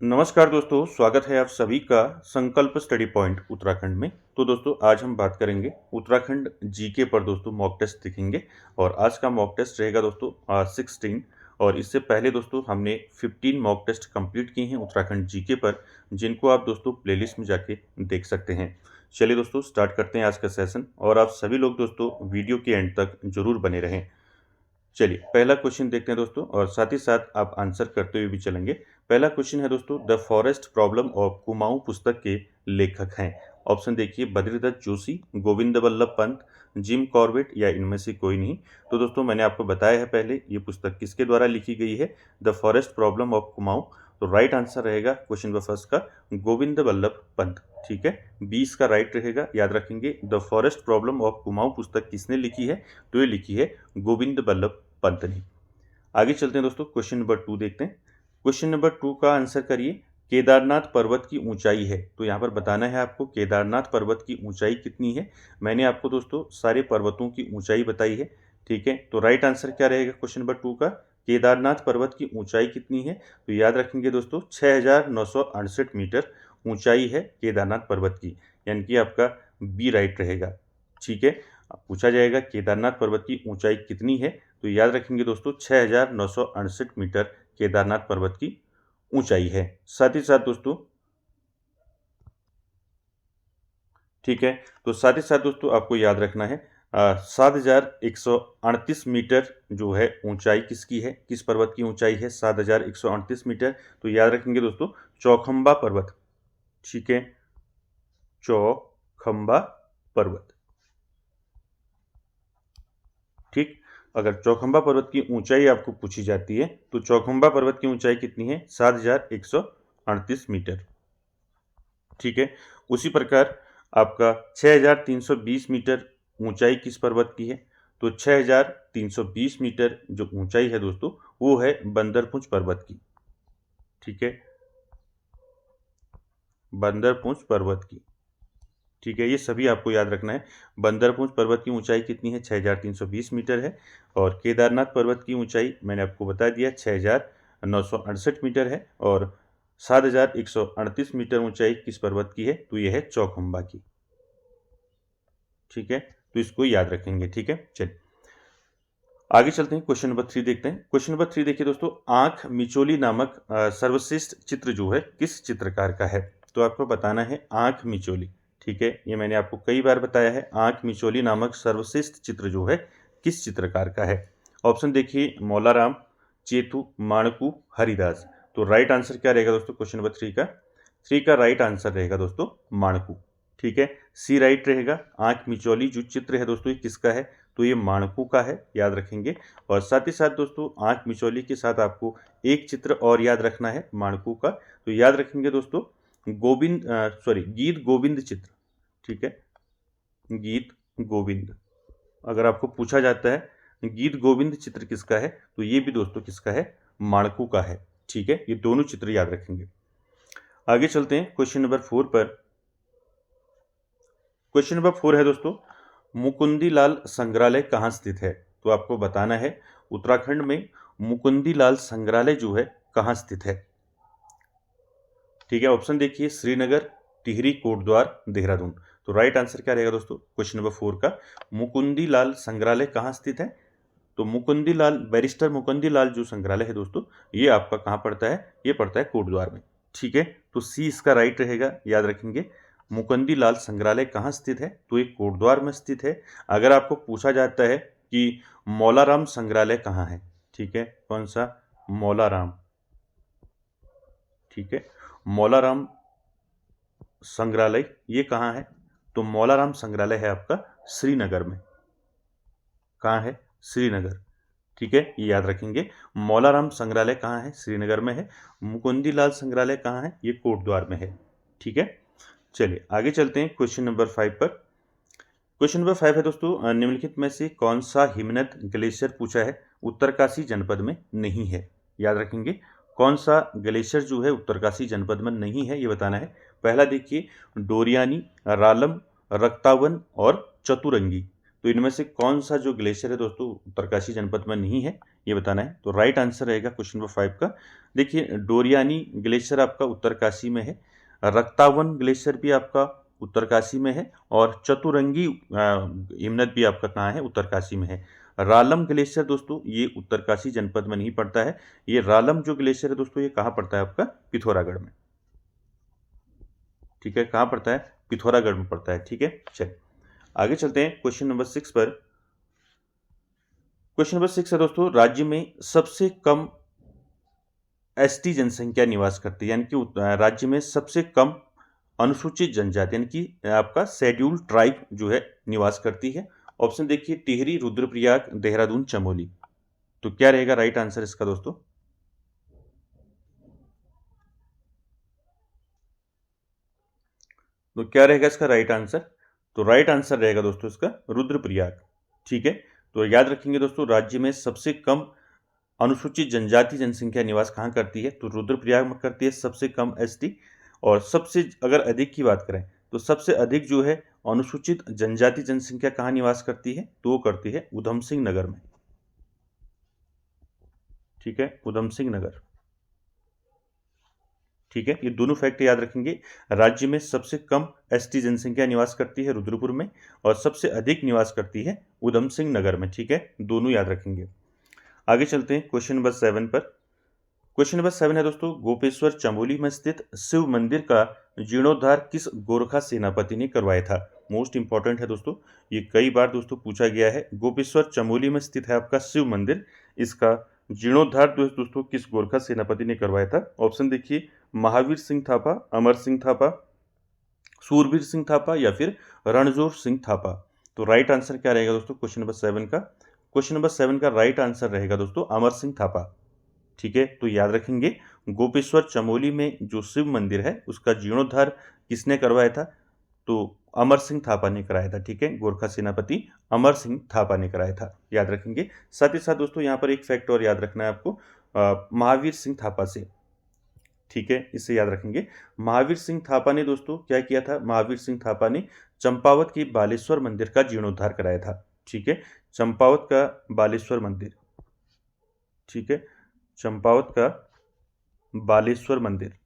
नमस्कार दोस्तों, स्वागत है आप सभी का संकल्प स्टडी पॉइंट उत्तराखंड में। तो दोस्तों आज हम बात करेंगे उत्तराखंड जीके पर। दोस्तों मॉक टेस्ट दिखेंगे और आज का मॉक टेस्ट रहेगा दोस्तों 16। और इससे पहले दोस्तों हमने 15 मॉक टेस्ट कंप्लीट किए हैं उत्तराखंड जीके पर, जिनको आप दोस्तों प्लेलिस्ट में जाके देख सकते हैं। चलिए दोस्तों स्टार्ट करते हैं आज का सेशन, और आप सभी लोग दोस्तों वीडियो के एंड तक जरूर बने रहें। चलिए पहला क्वेश्चन देखते हैं दोस्तों, और साथ ही साथ आप आंसर करते हुए भी चलेंगे। पहला क्वेश्चन है दोस्तों, the forest problem of Kumaon पुस्तक के लेखक हैं। ऑप्शन देखिए, बद्रीदत्त जोशी, गोविंद बल्लभ पंत, जिम कॉर्बेट, या इनमें से कोई नहीं। तो दोस्तों मैंने आपको बताया है पहले, ये पुस्तक किसके द्वारा लिखी गई है, the forest problem of Kumaon. तो राइट आंसर रहेगा क्वेश्चन नंबर फर्स्ट का गोविंद बल्लभ पंत। ठीक है, 20 का राइट रहेगा। याद रखेंगे, the forest problem of Kumaon पुस्तक किसने लिखी है, तो ये लिखी है गोविंद बल्लभ पंत ने। आगे चलते हैं दोस्तों, क्वेश्चन नंबर 2 देखते हैं। क्वेश्चन नंबर 2 का आंसर करिए, केदारनाथ पर्वत की ऊंचाई है। तो यहाँ पर बताना है आपको केदारनाथ पर्वत की ऊंचाई कितनी है। मैंने आपको दोस्तों सारे पर्वतों की ऊंचाई बताई है। ठीक है, तो राइट आंसर क्या रहेगा क्वेश्चन नंबर 2 का, केदारनाथ पर्वत की ऊंचाई कितनी है। तो याद रखेंगे दोस्तों 6968 मीटर ऊंचाई है केदारनाथ पर्वत की, यानी कि आपका बी राइट रहेगा। ठीक है, पूछा जाएगा केदारनाथ पर्वत की ऊंचाई कितनी है, तो याद रखेंगे दोस्तों 6968 मीटर केदारनाथ पर्वत की ऊंचाई है। साथ ही साथ दोस्तों, ठीक है, तो साथ ही साथ दोस्तों आपको याद रखना है 7138 मीटर जो है ऊंचाई किसकी है, किस पर्वत की ऊंचाई है 7138 मीटर। तो याद रखेंगे दोस्तों चौखंबा पर्वत। ठीक है, चौखंबा पर्वत। ठीक, अगर चौखंबा पर्वत की ऊंचाई आपको पूछी जाती है तो चौखंबा पर्वत की ऊंचाई कितनी है, 7138 मीटर। ठीक है, उसी प्रकार आपका 6320 मीटर ऊंचाई किस पर्वत की है, तो 6320 मीटर जो ऊंचाई है दोस्तों वो है बंदरपुंछ पर्वत की। ठीक है, बंदरपुंछ पर्वत की। ठीक है, ये सभी आपको याद रखना है। बंदरपुंछ पर्वत की ऊंचाई कितनी है, 6320 मीटर है। और केदारनाथ पर्वत की ऊंचाई मैंने आपको बता दिया 6968 मीटर है। और 7138 मीटर ऊंचाई किस पर्वत की है, तो यह है चौखंबा की। ठीक है, तो इसको याद रखेंगे। ठीक है, चलिए आगे चलते हैं, क्वेश्चन नंबर 3 देखते हैं। क्वेश्चन नंबर 3 देखिए दोस्तों, आंख मिचोली नामक सर्वश्रेष्ठ चित्र जो है किस चित्रकार का है। तो आपको बताना है आंख मिचोली। ठीक है, ये मैंने आपको कई बार बताया है, आंख मिचोली नामक सर्वश्रेष्ठ चित्र जो है किस चित्रकार का है। ऑप्शन देखिए, मौलाराम, चेतू, माणकू, हरिदास। तो राइट आंसर क्या रहेगा दोस्तों क्वेश्चन नंबर 3 का राइट आंसर रहेगा दोस्तों माणकू। ठीक है, सी राइट रहेगा। आंख मिचौली जो चित्र है दोस्तों ये किसका है, तो ये माणकू का है, याद रखेंगे। और साथ ही साथ दोस्तों आंख मिचौली के साथ आपको एक चित्र और याद रखना है माणकू का, तो याद रखेंगे दोस्तों गीत गोविंद चित्र। ठीक है, गीत गोविंद। अगर आपको पूछा जाता है गीत गोविंद चित्र किसका है, तो ये भी दोस्तों किसका है, माणकू का है। ठीक है, ये दोनों चित्र याद रखेंगे। आगे चलते हैं क्वेश्चन नंबर 4 पर। क्वेश्चन नंबर 4 है दोस्तों, मुकुंदीलाल संग्रहालय कहाँ स्थित है। तो आपको बताना है उत्तराखंड में मुकुंदीलाल संग्रहालय जो है कहाँ स्थित है। ठीक है, ऑप्शन देखिए, श्रीनगर, टिहरी, कोटद्वार, देहरादून। तो राइट आंसर क्या रहेगा दोस्तों क्वेश्चन नंबर 4 का, मुकुंदीलाल संग्रहालय कहाँ स्थित है। तो मुकुंदीलाल, बैरिस्टर मुकुंदीलाल जो संग्रहालय है दोस्तों ये आपका कहाँ पड़ता है, ये पड़ता है कोटद्वार में। ठीक है, तो सी इसका राइट रहेगा। याद रखेंगे मुकुंदीलाल संग्रहालय कहाँ स्थित है, तो ये कोटद्वार में स्थित है। अगर आपको पूछा जाता है कि मौलाराम संग्रहालय कहाँ है, ठीक है, कौन सा, मौलाराम। ठीक है, मौलाराम संग्रहालय ये कहाँ है, तो मौलाराम संग्रहालय है आपका श्रीनगर में। कहाँ है, श्रीनगर। ठीक है, ये याद रखेंगे, मौलाराम संग्रहालय कहाँ है, श्रीनगर में है। मुकुंदीलाल संग्रहालय कहाँ है, ये कोटद्वार में है। ठीक है, चलिए आगे चलते हैं क्वेश्चन नंबर 5 पर। क्वेश्चन नंबर 5 है दोस्तों, निम्नलिखित में से कौन सा हिमनद ग्लेशियर पूछा है उत्तरकाशी जनपद में नहीं है। याद रखेंगे कौन सा ग्लेशियर जो है उत्तरकाशी जनपद में नहीं है, ये बताना है। पहला देखिए, डोरियानी, रालम, रक्तावन और चतुरंगी। तो इनमें से कौन सा जो ग्लेशियर है दोस्तों उत्तरकाशी जनपद में नहीं है, ये बताना है। तो राइट आंसर रहेगा क्वेश्चन नंबर 5 का। देखिए डोरियानी ग्लेशियर आपका उत्तरकाशी में है, रक्तावन ग्लेशियर भी आपका उत्तरकाशी में है, और चतुरंगी हिमनद भी आपका कहाँ है, उत्तरकाशी में है। रालम ग्लेशियर दोस्तों ये उत्तरकाशी जनपद में नहीं पड़ता है। ये रालम जो ग्लेशियर है दोस्तों ये कहाँ पड़ता है आपका, पिथौरागढ़ में। ठीक है, कहाँ पड़ता है, पिथौरागढ़ में पड़ता है। ठीक है, चलिए आगे चलते हैं क्वेश्चन नंबर 6 पर। क्वेश्चन नंबर 6 है दोस्तों, राज्य में सबसे कम एसटी जनसंख्या निवास करती है, यानी कि राज्य में सबसे कम अनुसूचित जनजाति यानी कि आपका शेड्यूल्ड ट्राइब जो है निवास करती है। ऑप्शन देखिए, टिहरी, रुद्रप्रयाग, देहरादून, चमोली। तो क्या रहेगा राइट आंसर इसका दोस्तों? तो क्या रहेगा इसका राइट आंसर? तो राइट आंसर रहेगा दोस्तों इसका रुद्रप्रयाग। ठीक है, तो याद रखेंगे दोस्तों, राज्य में सबसे कम अनुसूचित जनजाति जनसंख्या निवास कहाँ करती है, तो रुद्रप्रयाग में करती है सबसे कम एसटी। और सबसे अगर अधिक की बात करें तो सबसे अधिक जो है अनुसूचित जनजाति जनसंख्या कहाँ निवास करती है, तो वो करती है उधम सिंह नगर में। ठीक है, उधम सिंह नगर। ठीक है, ये दोनों फैक्ट याद रखेंगे। राज्य में सबसे कम एसटी जनसंख्या निवास करती है रुद्रपुर में, और सबसे अधिक निवास करती है उधम सिंह नगर में। ठीक है, दोनों याद रखेंगे। आगे चलते हैं क्वेश्चन नंबर 7 पर। क्वेश्चन नंबर 7 है दोस्तों, गोपेश्वर चमोली में स्थित शिव मंदिर का जीर्णोद्धार किस गोरखा सेनापति ने करवाया था? मोस्ट इंपॉर्टेंट है दोस्तों, ये कई बार दोस्तों पूछा गया है। गोपेश्वर चमोली में स्थित है आपका शिव मंदिर, इसका जीर्णोद्धार दोस्तों किस गोरखा सेनापति ने करवाया था? ऑप्शन देखिए, महावीर सिंह थापा, अमर सिंह थापा, सूरवीर सिंह थापा, या फिर रणजोर सिंह थापा। तो राइट आंसर क्या रहेगा दोस्तों क्वेश्चन नंबर 7 का? क्वेश्चन नंबर 7 का राइट आंसर रहेगा दोस्तों अमर सिंह थापा। ठीक है, तो याद रखेंगे, गोपेश्वर चमोली में जो शिव मंदिर है उसका जीर्णोद्धार किसने करवाया था? तो अमर सिंह थापा ने कराया था। ठीक है, गोरखा सेनापति अमर सिंह थापा ने कराया था, याद रखेंगे। साथ ही साथ दोस्तों यहाँ पर एक फैक्ट और याद रखना है आपको, महावीर सिंह थापा से। ठीक है, इसे याद रखेंगे। महावीर सिंह थापा ने दोस्तों क्या किया था? महावीर सिंह थापा ने चंपावत की बालेश्वर मंदिर का जीर्णोद्धार कराया था। ठीक है, चंपावत का बालेश्वर मंदिर। ठीक है, चंपावत का बालेश्वर मंदिर।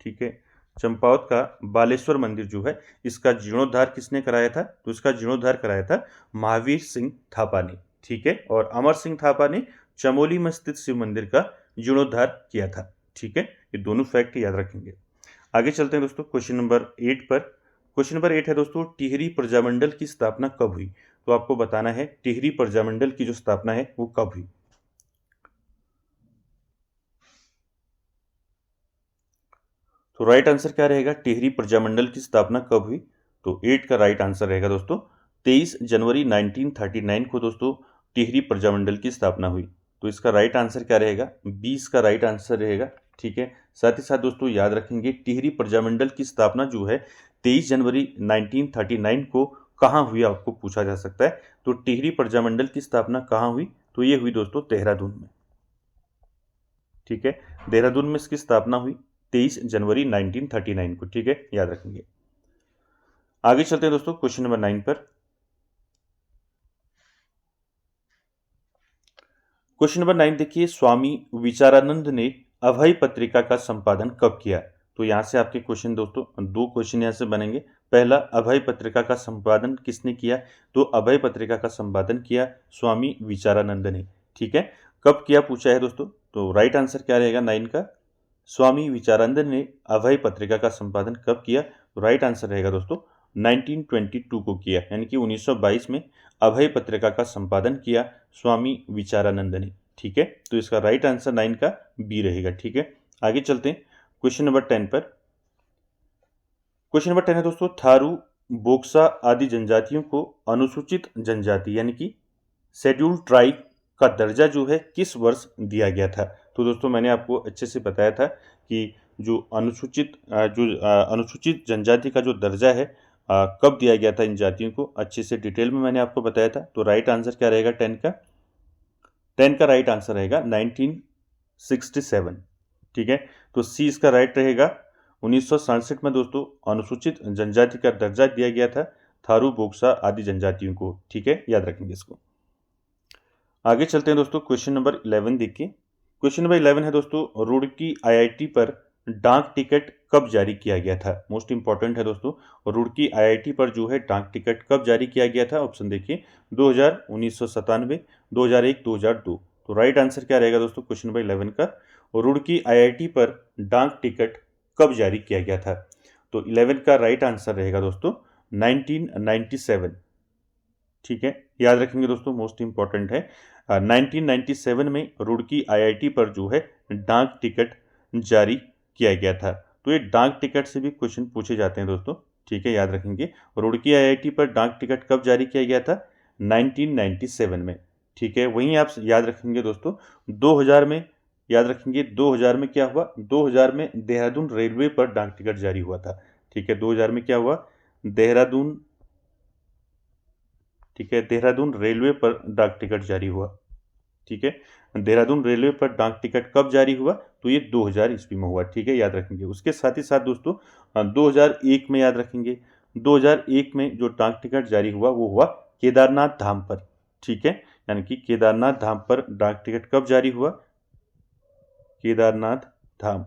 ठीक है, चंपावत का बालेश्वर मंदिर जो है इसका जीर्णोद्धार किसने कराया था? तो इसका जीर्णोद्धार कराया था महावीर सिंह थापा ने। ठीक है, और अमर सिंह थापा ने चमोली में स्थित शिव मंदिर का जीर्णोद्धार किया था। ठीक है, ये दोनों फैक्ट याद रखेंगे। आगे चलते हैं दोस्तों क्वेश्चन नंबर 8 पर। क्वेश्चन नंबर 8 है दोस्तों, टिहरी प्रजामंडल की स्थापना कब हुई? तो आपको बताना है टिहरी प्रजामंडल की जो स्थापना है वो कब हुई। तो राइट आंसर क्या रहेगा? टिहरी प्रजामंडल की स्थापना कब हुई? तो 8 का राइट आंसर रहेगा दोस्तों 23 जनवरी 1939 को दोस्तों टिहरी प्रजामंडल की स्थापना हुई। तो इसका राइट आंसर क्या रहेगा? 20 का राइट आंसर रहेगा। ठीक है, साथ ही साथ दोस्तों याद रखेंगे, टिहरी प्रजामंडल की स्थापना जो है 23 जनवरी 1939 को कहाँ हुई, आपको पूछा जा सकता है। तो टिहरी प्रजामंडल की स्थापना कहाँ हुई? तो ये हुई दोस्तों देहरादून में। ठीक है, देहरादून में इसकी स्थापना हुई 23 जनवरी 1939 को। ठीक है, याद रखेंगे। आगे चलते हैं दोस्तों क्वेश्चन नंबर 9 पर। क्वेश्चन नंबर 9 देखिए, स्वामी विचारानंद ने अभय पत्रिका का संपादन कब किया? तो यहां से आपके क्वेश्चन दोस्तों, दो क्वेश्चन यहां से बनेंगे। पहला, अभय पत्रिका का संपादन किसने किया? तो अभय पत्रिका का संपादन किया स्वामी विचारानंद ने। ठीक है, कब किया पूछा है दोस्तों, तो राइट आंसर क्या रहेगा 9 का? स्वामी विचारानंद ने अभय पत्रिका का संपादन कब किया? तो राइट आंसर रहेगा दोस्तों 1922 को किया, यानी कि 1922 में अभय पत्रिका का संपादन किया स्वामी विचारानंद ने। ठीक है, तो इसका राइट आंसर 9 का बी रहेगा। ठीक है, आगे चलते हैं क्वेश्चन नंबर 10 पर। क्वेश्चन नंबर 10 है दोस्तों, थारू, बोक्सा आदि जनजातियों को अनुसूचित जनजाति यानी कि शेड्यूल्ड ट्राइब का दर्जा जो है किस वर्ष दिया गया था? तो दोस्तों मैंने आपको अच्छे से बताया था कि जो अनुसूचित जनजाति का जो दर्जा है कब दिया गया था इन जातियों को, अच्छे से डिटेल में मैंने आपको बताया था। तो राइट आंसर क्या रहेगा 10 का? 10 का राइट आंसर रहेगा 1967। ठीक है, तो सी इसका राइट रहेगा। 1967 में दोस्तों अनुसूचित जनजाति का दर्जा दिया गया था थारू, बोक्सा आदि जनजातियों को। ठीक है, याद रखेंगे इसको। आगे चलते हैं दोस्तों, क्वेश्चन नंबर 11 देखिए। क्वेश्चन नंबर 11 है दोस्तों, रुड़की आईआईटी पर डाक टिकट कब जारी किया गया था। मोस्ट इंपॉर्टेंट है दोस्तों, रुड़की आईआईटी पर जो है डाक टिकट कब जारी किया गया था। ऑप्शन देखिए 2000, 1997, 2001, 2002। तो राइट आंसर क्या रहेगा दोस्तों क्वेश्चन नंबर 11 का, रुड़की आईआईटी पर डाक टिकट कब जारी किया गया था। तो 11 का राइट आंसर रहेगा दोस्तों 1997। ठीक है, याद रखेंगे दोस्तों, मोस्ट इंपॉर्टेंट है। 1997 में रुड़की आईआईटी पर जो है डाक टिकट जारी किया गया था। तो ये डाक टिकट से भी क्वेश्चन पूछे जाते हैं दोस्तों। ठीक है, याद रखेंगे, रुड़की आईआईटी पर डाक टिकट कब जारी किया गया था, 1997 में। ठीक है, वहीं आप याद रखेंगे दोस्तों 2000 में, याद रखेंगे 2000 में क्या हुआ, 2000 में देहरादून रेलवे पर डाक टिकट जारी हुआ था। ठीक है, 2000 में क्या हुआ, देहरादून, ठीक है, देहरादून रेलवे पर डाक टिकट जारी हुआ। ठीक है, देहरादून रेलवे पर डाक टिकट कब जारी हुआ, तो ये 2000 ईस्वी में हुआ। ठीक है, याद रखेंगे। उसके साथ ही साथ दोस्तों 2001 में, याद रखेंगे 2001 में जो डाक टिकट जारी हुआ वो हुआ केदारनाथ धाम पर। ठीक है, यानी कि केदारनाथ धाम पर डाक टिकट कब जारी हुआ, केदारनाथ धाम।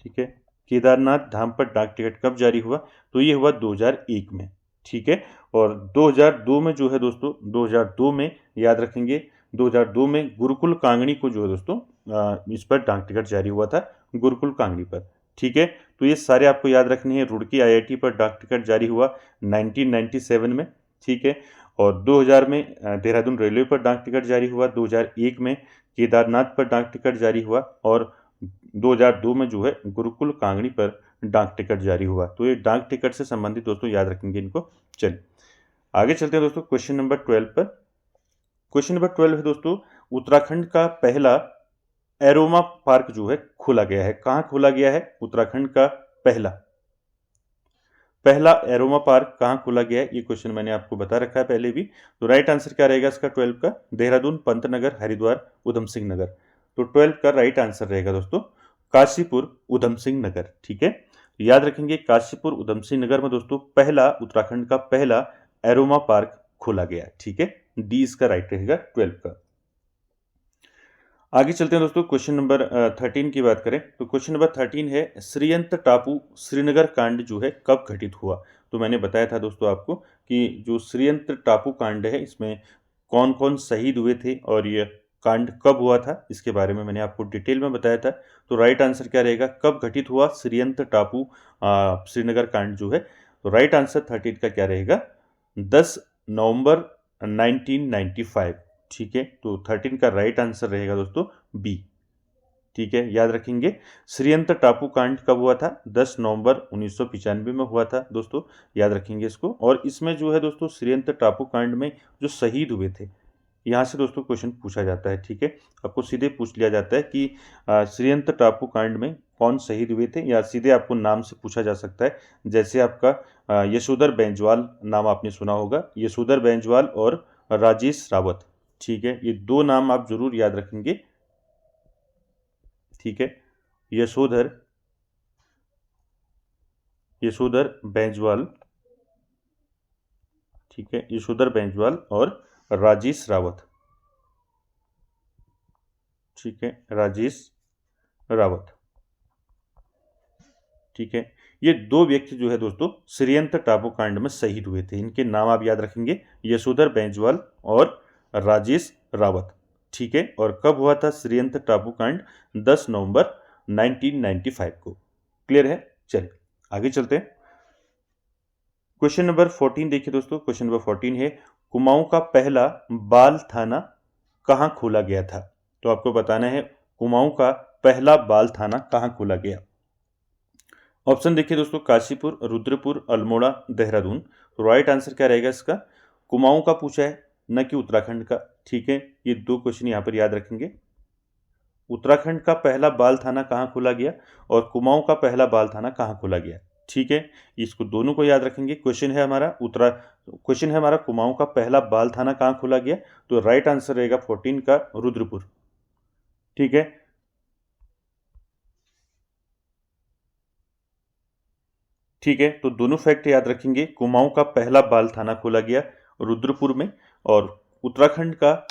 ठीक है, केदारनाथ धाम पर डाक टिकट कब जारी हुआ, तो ये हुआ 2001 में। ठीक है, और 2002 में जो है दोस्तों, 2002 में याद रखेंगे 2002 में गुरुकुल कांगड़ी को जो है दोस्तों इस पर डाक टिकट जारी हुआ था, गुरुकुल कांगड़ी पर। ठीक है, तो ये सारे आपको याद रखने हैं। रुड़की आईआईटी पर डाक टिकट जारी हुआ 1997 में। ठीक है, और 2000 में देहरादून रेलवे पर डाक टिकट जारी हुआ, 2001 में केदारनाथ पर डाक टिकट जारी हुआ, और 2002 में जो है गुरुकुल कांगड़ी पर डाक टिकट जारी हुआ। तो ये डाक टिकट से संबंधित दोस्तों याद रखेंगे इनको। चलिए आगे चलते हैं दोस्तों क्वेश्चन नंबर 12 पर। क्वेश्चन नंबर 12 है दोस्तों, उत्तराखंड का पहला एरोमा पार्क जो है खोला गया है। कहाँ खोला गया है, उत्तराखंड का पहला पहला एरोमा पार्क कहाँ खोला गया है, ये क्वेश्चन मैंने आपको बता रखा है पहले भी। तो राइट आंसर क्या रहेगा इसका 12 का, देहरादून, पंतनगर, हरिद्वार, उधम सिंह नगर। तो 12 का राइट आंसर रहेगा दोस्तों काशीपुर उधम सिंह नगर। ठीक है, याद रखेंगे काशीपुर उधम सिंह नगर में दोस्तों पहला, उत्तराखंड का पहला एरोमा पार्क खोला गया। ठीक है, डी इसका राइट रहेगा 12 का। आगे चलते हैं दोस्तों, क्वेश्चन नंबर 13 की बात करें तो क्वेश्चन नंबर 13 है, श्रीयंत टापू श्रीनगर कांड जो है कब घटित हुआ। तो मैंने बताया था दोस्तों आपको कि जो श्रीयंत टापू कांड है इसमें कौन कौन शहीद हुए थे और ये कांड कब हुआ था, इसके बारे में मैंने आपको डिटेल में बताया था। तो राइट आंसर क्या रहेगा, कब घटित हुआ श्रीयंत टापू श्रीनगर कांड जो है। तो राइट आंसर 13 का क्या रहेगा, 10 नवंबर 1995। ठीक है, तो 13 का राइट आंसर रहेगा दोस्तों बी। ठीक है, याद रखेंगे श्रीयंत टापू कांड कब हुआ था, 10 नवंबर 1995 में हुआ था दोस्तों, याद रखेंगे इसको। और इसमें जो है दोस्तों श्रीयंत टापू कांड में जो शहीद हुए थे, यहाँ से दोस्तों क्वेश्चन पूछा जाता है। ठीक है, आपको सीधे पूछ लिया जाता है कि श्रीयंत टापू कांड में कौन शहीद हुए थे, या सीधे आपको नाम से पूछा जा सकता है। जैसे आपका यशोधर बैंजवाल नाम आपने सुना होगा, यशोधर बैंजवाल और राजेश रावत। ठीक है, ये दो नाम आप जरूर याद रखेंगे। ठीक है, यशोधर यशोधर बैंजवाल। ठीक है, यशोधर बैंजवाल और राजेश रावत। ठीक है, राजेश रावत। ठीक है, ये दो व्यक्ति जो है दोस्तों श्रीयंत टापू कांड में शहीद हुए थे। इनके नाम आप याद रखेंगे, यशोधर बैंजवाल और राजेश रावत। ठीक है, और कब हुआ था श्रीयंत टापू कांड, 10 नवंबर 1995 को। क्लियर है, चलिए आगे चलते हैं। क्वेश्चन नंबर 14 देखिए दोस्तों, क्वेश्चन नंबर 14 है, कुमाऊं का पहला बाल थाना कहां खोला गया था। तो आपको बताना है कुमाऊं का पहला बाल थाना कहां खोला गया। ऑप्शन देखिए दोस्तों, काशीपुर, रुद्रपुर, अल्मोड़ा, देहरादून। तो राइट आंसर क्या रहेगा इसका, कुमाऊं का पूछा है, न कि उत्तराखंड का। ठीक है, ये दो क्वेश्चन यहाँ पर याद रखेंगे। उत्तराखंड का पहला बाल थाना कहाँ खोला गया और कुमाऊं का पहला बाल थाना कहाँ खोला गया। ठीक है, इसको दोनों को याद रखेंगे। क्वेश्चन है हमारा कुमाऊं का पहला बाल थाना कहाँ खोला गया, तो राइट आंसर रहेगा 14 का रुद्रपुर। ठीक है, ठीक है, तो दोनों फैक्ट याद रखेंगे। कुमाऊं का पहला बाल थाना खोला गया रुद्रपुर में, और उत्तराखंड का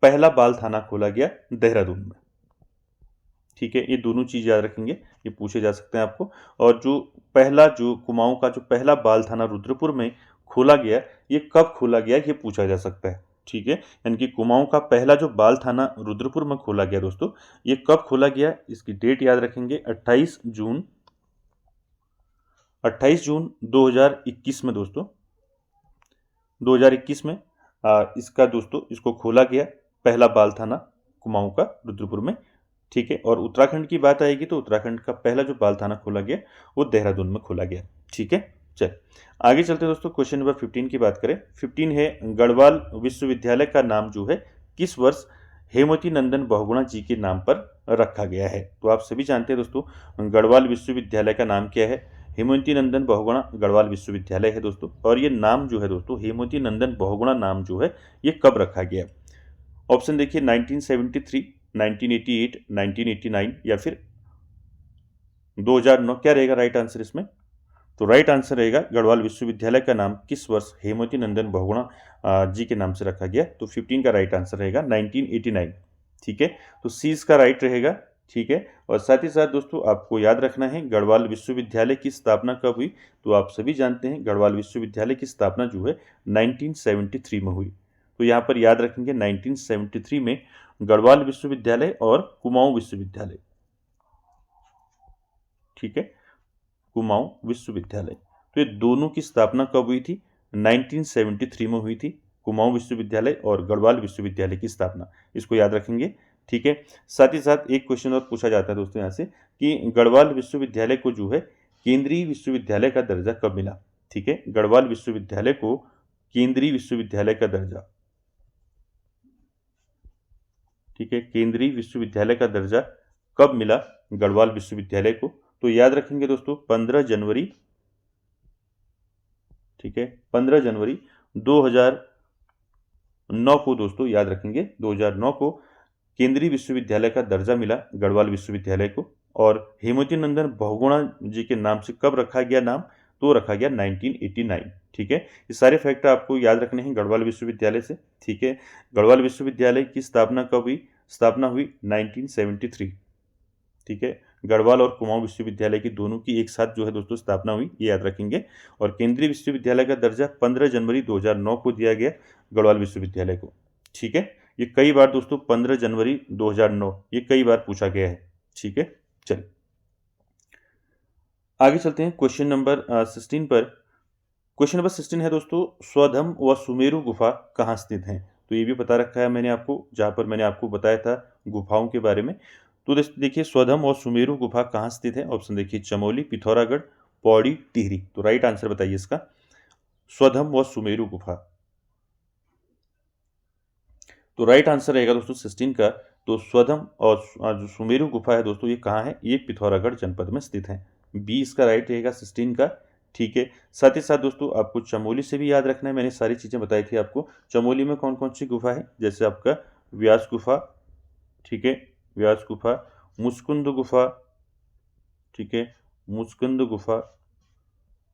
पहला बाल थाना खोला गया देहरादून में। ठीक है, ये दोनों चीज याद रखेंगे, ये पूछे जा सकते हैं आपको। और जो कुमाऊं का जो पहला बाल थाना रुद्रपुर में खोला गया, ये कब खोला गया ये पूछा जा सकता है। ठीक है, यानी कि कुमाऊं का पहला जो बाल थाना रुद्रपुर में खोला गया दोस्तों, ये कब खोला गया, इसकी डेट याद रखेंगे 28 जून 2021 में दोस्तों, 2021 में इसको खोला गया पहला बाल थाना कुमाऊं का रुद्रपुर में। ठीक है, और उत्तराखंड की बात आएगी तो उत्तराखंड का पहला जो बाल थाना खोला गया वो देहरादून में खोला गया। ठीक है, चल आगे चलते हैं दोस्तों। क्वेश्चन नंबर 15 की बात करें। 15 है, गढ़वाल विश्वविद्यालय का नाम जो है किस वर्ष हेमवती नंदन बहुगुणा जी के नाम पर रखा गया है। तो आप सभी जानते हैं दोस्तों, गढ़वाल विश्वविद्यालय का नाम क्या है, हेमवती नंदन बहुगुणा गढ़वाल विश्वविद्यालय है दोस्तों। और ये नाम जो है दोस्तों, हेमवती नंदन बहुगुणा नाम जो है ये कब रखा गया। ऑप्शन देखिए 1973, 1988, 1989 या फिर 2009। क्या रहेगा राइट आंसर इसमें? तो राइट आंसर रहेगा गढ़वाल विश्वविद्यालय का नाम किस वर्ष हेमवती नंदन बहुगुणा जी के नाम से रखा गया। तो 15 का राइट आंसर रहेगा 1989। ठीक है, तो सी इसका राइट रहेगा। ठीक है, और साथ ही साथ दोस्तों आपको याद रखना है गढ़वाल विश्वविद्यालय की स्थापना कब हुई। तो आप सभी जानते हैं गढ़वाल विश्वविद्यालय की स्थापना जो है 1973 में हुई। तो यहाँ पर याद रखेंगे 1973 में गढ़वाल विश्वविद्यालय और कुमाऊं विश्वविद्यालय। ठीक है, कुमाऊं विश्वविद्यालय, तो ये दोनों की स्थापना कब हुई थी? 1973 में हुई थी, कुमाऊं विश्वविद्यालय और गढ़वाल विश्वविद्यालय की स्थापना, इसको याद रखेंगे। ठीक है, साथ ही साथ एक क्वेश्चन और पूछा जाता है दोस्तों यहाँ से कि गढ़वाल विश्वविद्यालय को जो है केंद्रीय विश्वविद्यालय का दर्जा कब मिला। ठीक है, गढ़वाल विश्वविद्यालय को केंद्रीय विश्वविद्यालय का दर्जा, ठीक है, केंद्रीय विश्वविद्यालय का दर्जा कब मिला गढ़वाल विश्वविद्यालय को। तो याद रखेंगे दोस्तों 15 जनवरी, ठीक है, 15 जनवरी 2009 को दोस्तों याद रखेंगे 2009 को केंद्रीय विश्वविद्यालय का दर्जा मिला गढ़वाल विश्वविद्यालय को। और हेमवती नंदन बहुगुणा जी के नाम से कब रखा गया नाम? तो रखा गया 1989। ठीक है, ये सारे फैक्ट आपको याद रखने हैं गढ़वाल विश्वविद्यालय से। ठीक है, गढ़वाल विश्वविद्यालय की स्थापना कब हुई? स्थापना हुई 1973। ठीक है, गढ़वाल और कुमाऊं विश्वविद्यालय की दोनों की एक साथ जो है दोस्तों स्थापना हुई, ये याद रखेंगे। और केंद्रीय विश्वविद्यालय का दर्जा 15 जनवरी 2009 को दिया गया गढ़वाल विश्वविद्यालय को। ठीक है, ये कई बार दोस्तों 15 जनवरी 2009 ये कई बार पूछा गया है। ठीक है, चलिए आगे चलते हैं क्वेश्चन नंबर 16 पर। क्वेश्चन नंबर 16 है दोस्तों, स्वधम व सुमेरु गुफा कहाँ स्थित हैं। तो ये भी बता रखा है मैंने आपको, जहाँ पर मैंने आपको बताया था गुफाओं के बारे में। तो देखिए स्वधम और सुमेरु गुफा कहाँ स्थित है। ऑप्शन देखिए चमोली, पिथौरागढ़, पौड़ी, टिहरी। तो राइट आंसर बताइए इसका, स्वधम व सुमेरु गुफा। तो राइट आंसर रहेगा दोस्तों 16 का। तो स्वधम और जो सुमेरु गुफा है दोस्तों ये कहाँ है? ये पिथौरागढ़ जनपद में स्थित है। बी इसका राइट रहेगा 16 का। ठीक है, साथ ही साथ दोस्तों आपको चमोली से भी याद रखना है, मैंने सारी चीज़ें बताई थी आपको। चमोली में कौन कौन सी गुफा है, जैसे आपका व्यास गुफा, ठीक है, व्यास गुफा, मुचकुंद गुफा, ठीक है, मुचकुंद गुफा,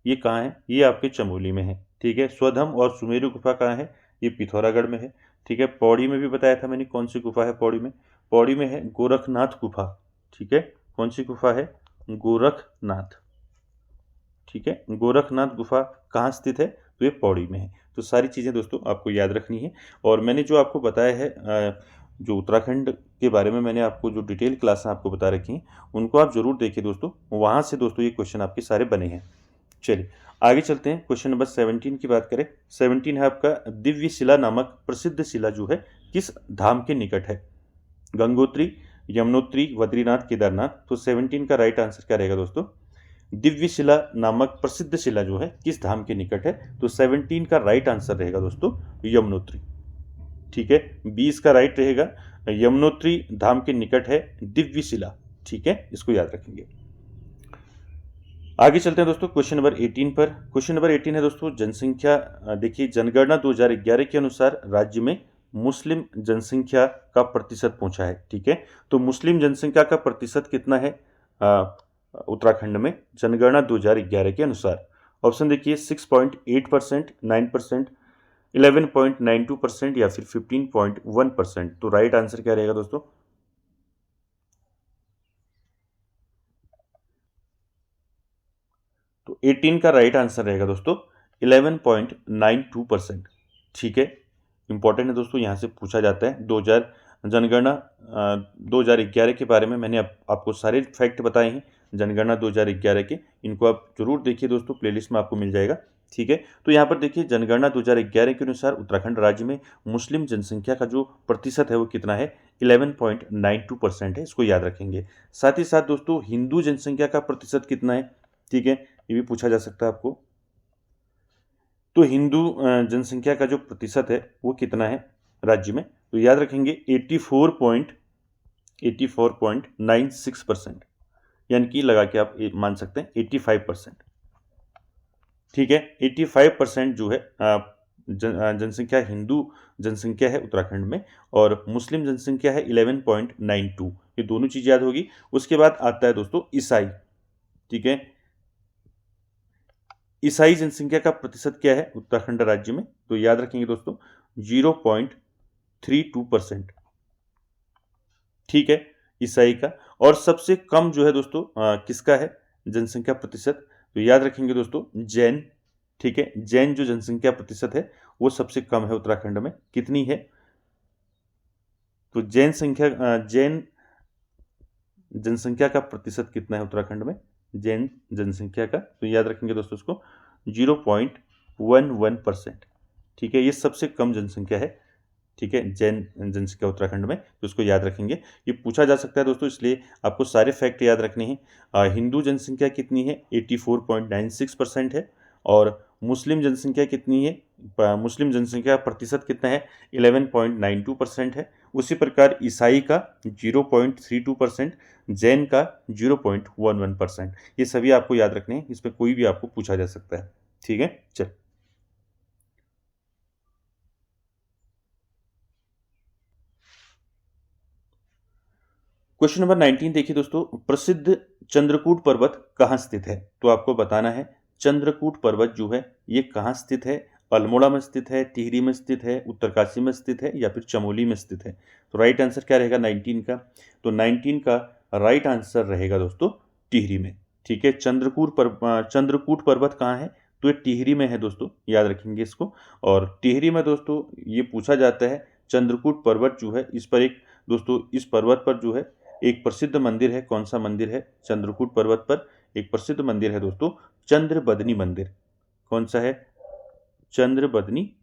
ये कहाँ है? ये आपके चमोली में है। ठीक है, स्वधम और सुमेरु गुफा कहाँ है? ये पिथौरागढ़ में है। ठीक है, पौड़ी में भी बताया था मैंने कौन सी गुफा है पौड़ी में। पौड़ी में है गोरखनाथ गुफा। ठीक है, कौन सी गुफा है? गोरखनाथ। ठीक है, गोरखनाथ गुफा कहाँ स्थित है? तो ये पौड़ी में है। तो सारी चीज़ें दोस्तों आपको याद रखनी है। और मैंने जो आपको बताया है जो उत्तराखंड के बारे में मैंने आपको जो डिटेल क्लासें आपको बता रखी हैं उनको आप जरूर देखिए दोस्तों, वहाँ से दोस्तों ये क्वेश्चन आपके सारे बने हैं। चलिए आगे चलते हैं, क्वेश्चन नंबर 17 की बात करें। 17 है आपका, दिव्य शिला नामक प्रसिद्ध शिला जो है किस धाम के निकट है? गंगोत्री, यमुनोत्री, बद्रीनाथ, केदारनाथ। तो 17 का राइट आंसर क्या रहेगा दोस्तों? दिव्य शिला नामक प्रसिद्ध शिला जो है किस धाम के निकट है? तो 17 का राइट आंसर रहेगा दोस्तों यमुनोत्री। ठीक है, 20 का राइट रहेगा, यमुनोत्री धाम के निकट है दिव्य शिला। ठीक है, इसको याद रखेंगे। आगे चलते हैं दोस्तों क्वेश्चन नंबर 18 पर। क्वेश्चन नंबर 18 है दोस्तों, जनसंख्या देखिए जनगणना 2011 के अनुसार राज्य में मुस्लिम जनसंख्या का प्रतिशत पूछा है। ठीक है, तो मुस्लिम जनसंख्या का प्रतिशत कितना है उत्तराखंड में जनगणना 2011 के अनुसार? ऑप्शन देखिए 6.8%, 9%, 11.92% या फिर 15.1%। तो राइट आंसर क्या रहेगा दोस्तों? तो 18 का राइट आंसर रहेगा दोस्तों 11.92%। ठीक है, इंपॉर्टेंट है दोस्तों, यहाँ से पूछा जाता है। 2000 जनगणना 2011 के बारे में मैंने आपको सारे फैक्ट बताए हैं जनगणना 2011 के, इनको आप जरूर देखिए दोस्तों, प्लेलिस्ट में आपको मिल जाएगा। ठीक है, तो यहाँ पर देखिए जनगणना 2011 के अनुसार उत्तराखंड राज्य में मुस्लिम जनसंख्या का जो प्रतिशत है वो कितना है? 11.92% है, इसको याद रखेंगे। साथ ही साथ दोस्तों हिंदू जनसंख्या का प्रतिशत कितना है? ठीक है, ये भी पूछा जा सकता है आपको। तो हिंदू जनसंख्या का जो प्रतिशत है वो कितना है राज्य में? तो याद रखेंगे 84.96%, यानी कि लगा के आप मान सकते हैं 85%। ठीक है, 85% जो है जनसंख्या हिंदू जनसंख्या है उत्तराखंड में, और मुस्लिम जनसंख्या है 11.92। ये दोनों चीज याद होगी। उसके बाद आता है दोस्तों ईसाई। ठीक है, ईसाई जनसंख्या का प्रतिशत क्या है उत्तराखंड राज्य में? तो याद रखेंगे दोस्तों 0.32%। ठीक है, ईसाई का। और सबसे कम जो है दोस्तों किसका है जनसंख्या प्रतिशत? तो याद रखेंगे दोस्तों जैन। ठीक है, जैन जो जनसंख्या प्रतिशत है वो सबसे कम है उत्तराखंड में। कितनी है? तो जैन जनसंख्या का प्रतिशत कितना है उत्तराखंड में? जैन जनसंख्या का, तो याद रखेंगे दोस्तों उसको 0.11%। ठीक है, ये सबसे कम जनसंख्या है। ठीक है, जैन जनसंख्या उत्तराखंड में, तो उसको याद रखेंगे। ये पूछा जा सकता है दोस्तों, इसलिए आपको सारे फैक्ट याद रखने हैं। हिंदू जनसंख्या कितनी है? 84.96% है। और मुस्लिम जनसंख्या कितनी है? मुस्लिम जनसंख्या प्रतिशत कितना है? 11.92% है। उसी प्रकार ईसाई का 0.32%, जैन का 0.11%। ये सभी आपको याद रखने हैं, इसमें कोई भी आपको पूछा जा सकता है। ठीक है, चल क्वेश्चन नंबर 19 देखिए दोस्तों, प्रसिद्ध चंद्रकूट पर्वत कहाँ स्थित है? तो आपको बताना है चंद्रकूट पर्वत जो है ये कहाँ स्थित है। अल्मोड़ा में स्थित है, टिहरी में स्थित है, उत्तरकाशी में स्थित है, या फिर चमोली में स्थित है? तो राइट आंसर क्या रहेगा 19 का? तो 19 का राइट आंसर रहेगा दोस्तों टिहरी में। ठीक है, चंद्रकूट पर्वत कहाँ है? तो ये टिहरी में है दोस्तों, याद रखेंगे इसको। और टिहरी में दोस्तों ये पूछा जाता है चंद्रकूट पर्वत जो है, इस पर एक दोस्तों इस पर्वत पर जो है एक प्रसिद्ध मंदिर है। कौन सा मंदिर है? चंद्रकूट पर्वत पर एक प्रसिद्ध मंदिर है दोस्तों, चंद्रबदनी मंदिर। कौन सा है? चंद्रबदनी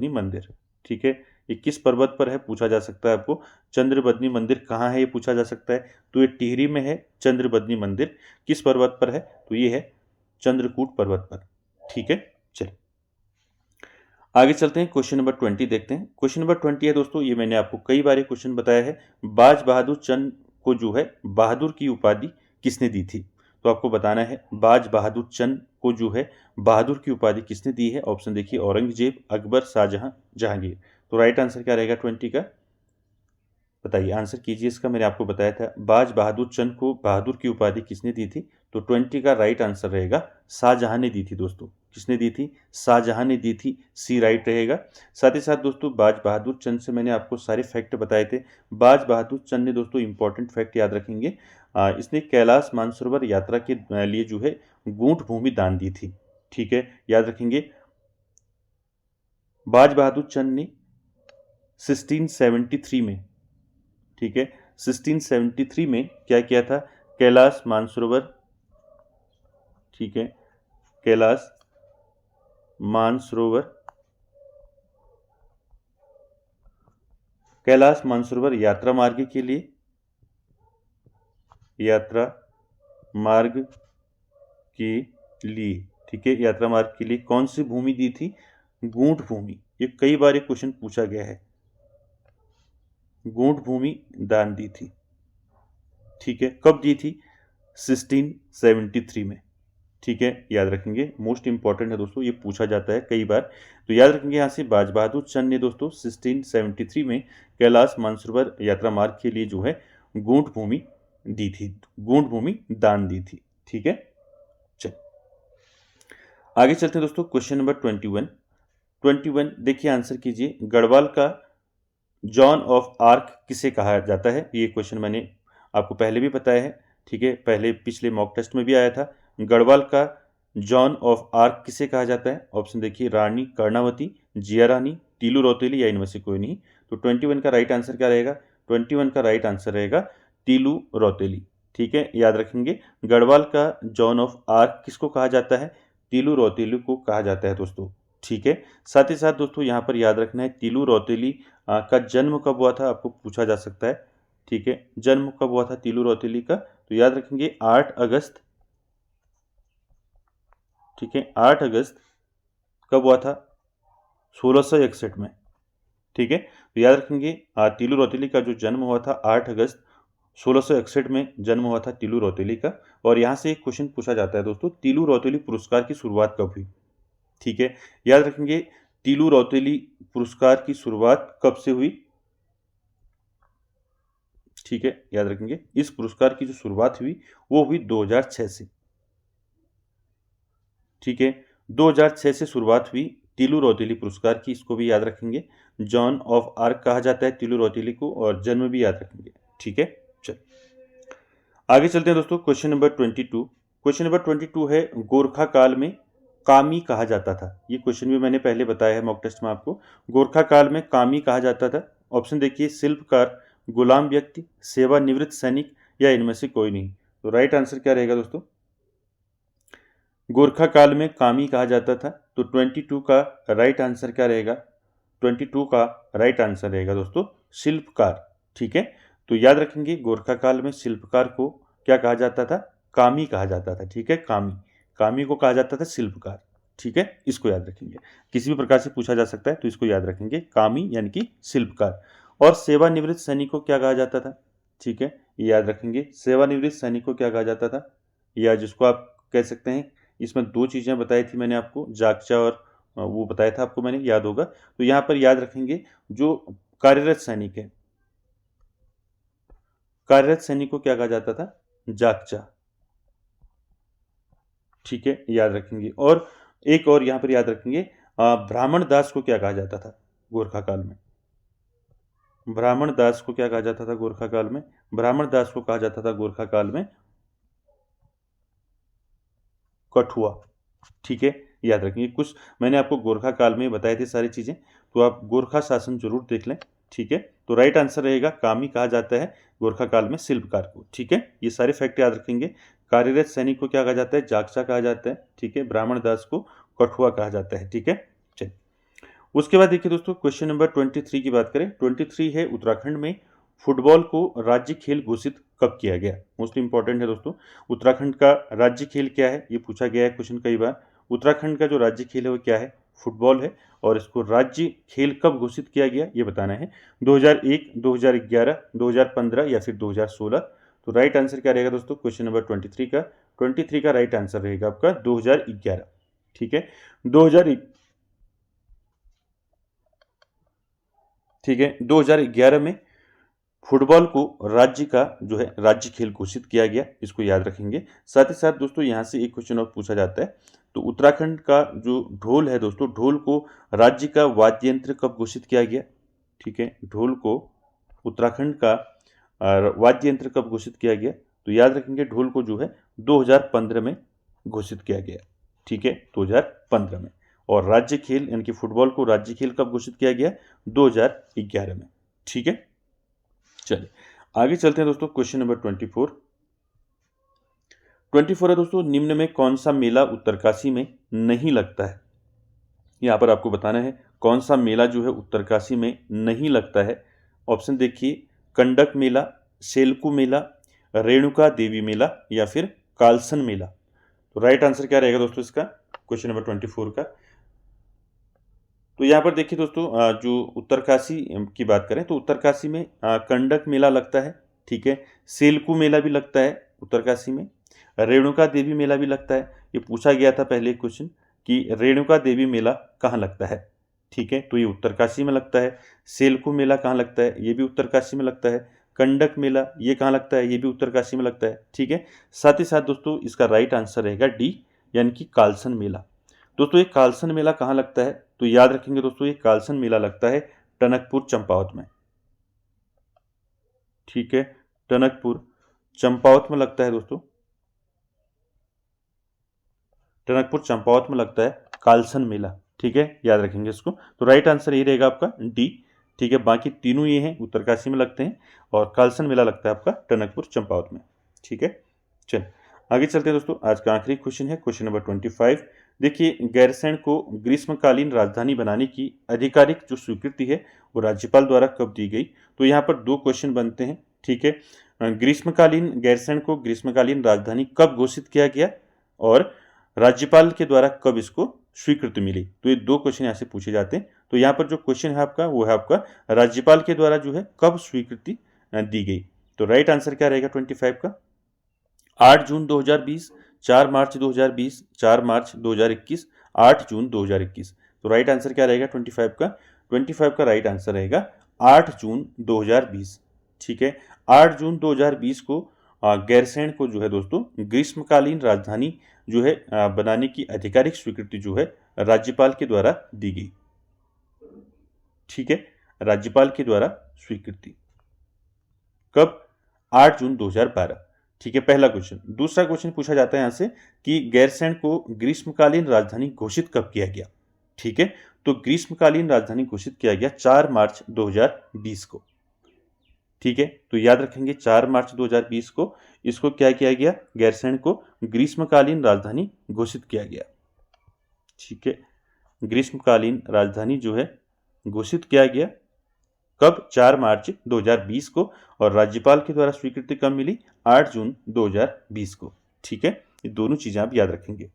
मंदिर। ठीक है, ये किस पर्वत पर है पूछा जा सकता है आपको। चंद्रबदनी मंदिर कहाँ है ये पूछा जा सकता है। तो ये टिहरी में है चंद्रबदनी मंदिर। किस पर्वत पर है? तो ये है चंद्रकूट पर्वत पर। ठीक है, चलिए आगे चलते हैं, क्वेश्चन नंबर 20 देखते हैं। क्वेश्चन नंबर 20 है दोस्तों, ये मैंने आपको कई बार क्वेश्चन बताया है। बाज बहादुर चंद को जो है बहादुर की उपाधि किसने दी थी? तो आपको बताना है बाज बहादुर चंद को जो है बहादुर की उपाधि किसने दी है। ऑप्शन देखिए औरंगजेब, अकबर, शाहजहां, जहांगीर। तो राइट आंसर क्या रहेगा 20 का? बताइए, आंसर कीजिए इसका। मैंने आपको बताया था बाज बहादुर चंद को बहादुर की उपाधि किसने दी थी। तो 20 का राइट आंसर रहेगा शाहजहां ने दी थी दोस्तों। किसने दी थी? शाहजहां ने दी थी। सी राइट रहेगा। साथ ही साथ दोस्तों बाज बहादुर चंद से मैंने आपको सारे फैक्ट बताए थे। बाज बहादुर चंद ने दोस्तों इंपॉर्टेंट फैक्ट याद रखेंगे, इसने कैलाश मानसरोवर यात्रा के लिए जो है गूंठ भूमि दान दी थी। ठीक है, याद रखेंगे बाज बहादुर चंद ने 1673 में, ठीक है 1673 में क्या किया था? कैलाश मानसरोवर, ठीक है कैलाश मानसरोवर यात्रा मार्ग के लिए, ठीक है यात्रा मार्ग के लिए कौन सी भूमि दी थी? गूंठ भूमि। ये कई बार ये क्वेश्चन पूछा गया है। गूंठ भूमि दान दी थी। ठीक है, कब दी थी? 1673 में। ठीक है, याद रखेंगे, मोस्ट इंपॉर्टेंट है दोस्तों, ये पूछा जाता है कई बार। तो याद रखेंगे यहाँ से बाज बहादुर चंद ने दोस्तों 1673 में कैलाश मानसरोवर यात्रा मार्ग के लिए जो है गूंठ भूमि दी थी, गूंठ भूमि दान दी थी। ठीक है, चल आगे चलते हैं दोस्तों, क्वेश्चन नंबर 21 देखिए, आंसर कीजिए। गढ़वाल का जॉन ऑफ आर्क किसे कहा जाता है? ये क्वेश्चन मैंने आपको पहले भी बताया है, ठीक है, पहले पिछले मॉक टेस्ट में भी आया था। गढ़वाल का जॉन ऑफ आर्क किसे कहा जाता है? ऑप्शन देखिए, रानी कर्णावती, जिया रानी, टीलू रौतेली या इनमें से कोई नहीं। तो 21 का राइट आंसर क्या रहेगा? 21 का राइट आंसर रहेगा टीलू रौतेली, ठीक है, याद रखेंगे। गढ़वाल का जॉन ऑफ आर्क किसको कहा जाता है? टीलू रौतेली को कहा जाता है दोस्तों, ठीक है। साथ ही साथ दोस्तों यहाँ पर याद रखना है, टीलू रौतेली का जन्म कब हुआ था, आपको पूछा जा सकता है, ठीक है। जन्म कब हुआ था टीलू रौतेली का? तो याद रखेंगे 8 अगस्त, ठीक है, 8 अगस्त कब हुआ था? 1661 में, ठीक है। तो याद रखेंगे टीलू रौतेली का जो जन्म हुआ था 8 अगस्त 1661 में जन्म हुआ था टीलू रौतेली का। और यहाँ से एक क्वेश्चन पूछा जाता है दोस्तों, टीलू रौतेली पुरस्कार की शुरुआत कब हुई? ठीक है, याद रखेंगे टीलू रौतेली पुरस्कार की शुरुआत कब से हुई? ठीक है, याद रखेंगे इस पुरस्कार की जो शुरुआत हुई वो हुई 2006 से, ठीक है। 2006 से शुरुआत हुई टीलू रौतेली पुरस्कार की, इसको भी याद रखेंगे। जॉन ऑफ आर्क कहा जाता है टीलू रौतेली को, और जन्म भी याद रखेंगे, ठीक है। चल आगे चलते हैं दोस्तों, क्वेश्चन नंबर 22। क्वेश्चन नंबर 22 है, गोरखा काल में कामी कहा जाता था। ये क्वेश्चन भी मैंने पहले बताया है मॉक टेस्ट में आपको। गोरखा काल में कामी कहा जाता था। ऑप्शन देखिए, शिल्पकार, गुलाम व्यक्ति, सेवानिवृत्त सैनिक या इनमें से कोई नहीं। तो राइट आंसर क्या रहेगा दोस्तों? गोरखा काल में कामी कहा जाता था। तो 22 का राइट आंसर क्या रहेगा? 22 का राइट आंसर रहेगा दोस्तों शिल्पकार, ठीक है। तो याद रखेंगे गोरखा काल में शिल्पकार को क्या कहा जाता था? कामी कहा जाता था, ठीक है, कामी। कामी को कहा जाता था शिल्पकार, ठीक है, इसको याद रखेंगे। किसी भी प्रकार से पूछा जा सकता है तो इसको याद रखेंगे, कामी यानी कि शिल्पकार। और सेवानिवृत्त सैनिक को क्या कहा जाता था? ठीक है, ये याद रखेंगे, सेवानिवृत्त सैनिक को क्या कहा जाता था, या जिसको आप कह सकते हैं, इसमें दो चीज़ें बताई थी मैंने आपको, जागचा और वो बताया था आपको मैंने, याद होगा। तो यहाँ पर याद रखेंगे जो कार्यरत सैनिक है, कार्यरत सैनिक को क्या कहा जाता था? जागचा, ठीक है, याद रखेंगे। और एक और यहाँ पर याद रखेंगे, ब्राह्मण दास को क्या कहा जाता था गोरखा काल में? ब्राह्मण दास को क्या कहा जाता था गोरखा काल में? ब्राह्मण दास को कहा जाता था गोरखा काल में कठुआ, ठीक है, याद रखेंगे। कुछ मैंने आपको गोरखा काल में बताई थी सारी चीज़ें, तो आप गोरखा शासन जरूर देख लें, ठीक है। तो राइट आंसर रहेगा, कामी कहा जाता है गोरखा काल में शिल्पकार को, ठीक है। ये सारे फैक्ट याद रखेंगे। कार्यरत सैनिक को क्या कहा जाता है? जागचा कहा जाता है, ठीक है। ब्राह्मण दास को कठुआ कहा जाता है, ठीक है। चलिए उसके बाद देखिए दोस्तों, क्वेश्चन नंबर 23 की बात करें। 23 है, उत्तराखंड में फुटबॉल को राज्य खेल घोषित कब किया गया? मोस्ट इंपॉर्टेंट है दोस्तों, उत्तराखंड का राज्य खेल क्या है, ये पूछा गया है क्वेश्चन कई बार। उत्तराखंड का जो राज्य खेल है वो क्या है? फुटबॉल है। और इसको राज्य खेल कब घोषित किया गया ये बताना है। 2001, 2011, 2015 या फिर 2016। तो राइट आंसर क्या रहेगा दोस्तों क्वेश्चन नंबर 23 का राइट आंसर रहेगा आपका 2011, ठीक है। 2011 में फुटबॉल को राज्य का जो है राज्य खेल घोषित किया गया, इसको याद रखेंगे। साथ ही साथ दोस्तों यहाँ से एक क्वेश्चन और पूछा जाता है, तो उत्तराखंड का जो ढोल है दोस्तों, ढोल को राज्य का वाद्य यंत्र कब घोषित किया गया? ठीक है, ढोल को उत्तराखंड का वाद्य यंत्र कब घोषित किया गया? तो याद रखेंगे ढोल को जो है 2015 में घोषित किया गया, ठीक है, 2015 में। और राज्य खेल यानी कि फुटबॉल को राज्य खेल कब घोषित किया गया? 2011 में, ठीक है। चलिए आगे चलते हैं दोस्तों, क्वेश्चन नंबर 24 है दोस्तों, निम्न में कौन सा मेला उत्तरकाशी में नहीं लगता है? यहाँ पर आपको बताना है कौन सा मेला जो है उत्तरकाशी में नहीं लगता है। ऑप्शन देखिए, कंडक मेला, सेलकू मेला, रेणुका देवी मेला या फिर कालसन मेला। तो राइट आंसर क्या रहेगा दोस्तों इसका, क्वेश्चन नंबर 24 का? तो यहाँ पर देखिए दोस्तों, जो उत्तरकाशी की बात करें तो उत्तरकाशी में कंडक मेला लगता है, ठीक है। सेलकू मेला भी लगता है उत्तरकाशी में, रेणुका देवी मेला भी लगता है। ये पूछा गया था पहले क्वेश्चन कि रेणुका देवी मेला कहाँ लगता है, ठीक है, तो ये उत्तरकाशी में लगता है। सेलकू मेला कहाँ लगता है? ये भी उत्तरकाशी में लगता है। कंडक मेला ये कहाँ लगता है? ये भी उत्तरकाशी में लगता है, ठीक है। साथ ही साथ दोस्तों इसका राइट आंसर रहेगा डी, यानी कि कालसन मेला। दोस्तों ये कालसन मेला कहाँ लगता है, तो याद रखेंगे दोस्तों ये कालसन मेला लगता है टनकपुर चंपावत में। ठीक है, टनकपुर चंपावत में लगता है दोस्तों, टनकपुर चंपावत में लगता है कालसन मेला। ठीक है, याद रखेंगे इसको। तो राइट आंसर ये रहेगा आपका डी। ठीक है, बाकी तीनों ये हैं उत्तरकाशी में लगते हैं और कालसन मेला लगता है आपका टनकपुर चंपावत में। ठीक है, चल आगे चलते हैं दोस्तों। आज का आखिरी क्वेश्चन है क्वेश्चन नंबर 25। देखिए, गैरसैंण को ग्रीष्मकालीन राजधानी बनाने की आधिकारिक जो स्वीकृति है वो राज्यपाल द्वारा कब दी गई। तो यहाँ पर दो क्वेश्चन बनते हैं। ठीक है, ग्रीष्मकालीन गैरसैंण को ग्रीष्मकालीन राजधानी कब घोषित किया गया और राज्यपाल के द्वारा कब इसको स्वीकृति मिली। तो ये दो क्वेश्चन यहाँ से पूछे जाते हैं। तो यहाँ पर जो क्वेश्चन है आपका वो है आपका राज्यपाल के द्वारा जो है कब स्वीकृति दी गई। तो राइट आंसर क्या रहेगा 25 का, 8 जून 2020, 4 मार्च 2020, 4 मार्च 2021, 8 जून 2021। तो राइट आंसर क्या रहेगा 25 का, 25 का राइट आंसर रहेगा 8 जून 2020। ठीक है, 8 जून 2020 को गैरसैंण को जो है दोस्तों ग्रीष्मकालीन राजधानी जो है बनाने की आधिकारिक स्वीकृति जो है राज्यपाल के द्वारा दी गई। ठीक है, राज्यपाल के द्वारा स्वीकृति कब, 8 जून 2012। ठीक है, पहला क्वेश्चन। दूसरा क्वेश्चन पूछा जाता है यहां से कि गैरसैंण को ग्रीष्मकालीन राजधानी घोषित कब किया गया। ठीक है, तो ग्रीष्मकालीन राजधानी घोषित किया गया 4 मार्च 2020 को। ठीक है, तो याद रखेंगे 4 मार्च 2020 को इसको क्या किया गया, गैरसैंण को ग्रीष्मकालीन राजधानी घोषित किया गया। ठीक है, ग्रीष्मकालीन राजधानी जो है घोषित किया गया कब, 4 मार्च 2020 को, और राज्यपाल के द्वारा स्वीकृति कब मिली, 8 जून 2020 को। ठीक है, ये दोनों चीजें आप याद रखेंगे।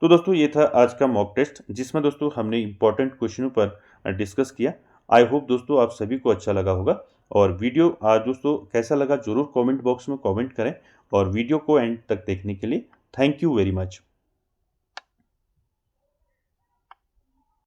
तो दोस्तों ये था आज का मॉक टेस्ट जिसमें दोस्तों हमने इंपॉर्टेंट क्वेश्चनों पर डिस्कस किया। आई होप दोस्तों आप सभी को अच्छा लगा होगा। और वीडियो आज दोस्तों कैसा लगा जरूर कमेंट बॉक्स में कमेंट करें और वीडियो को एंड तक देखने के लिए थैंक यू वेरी मच।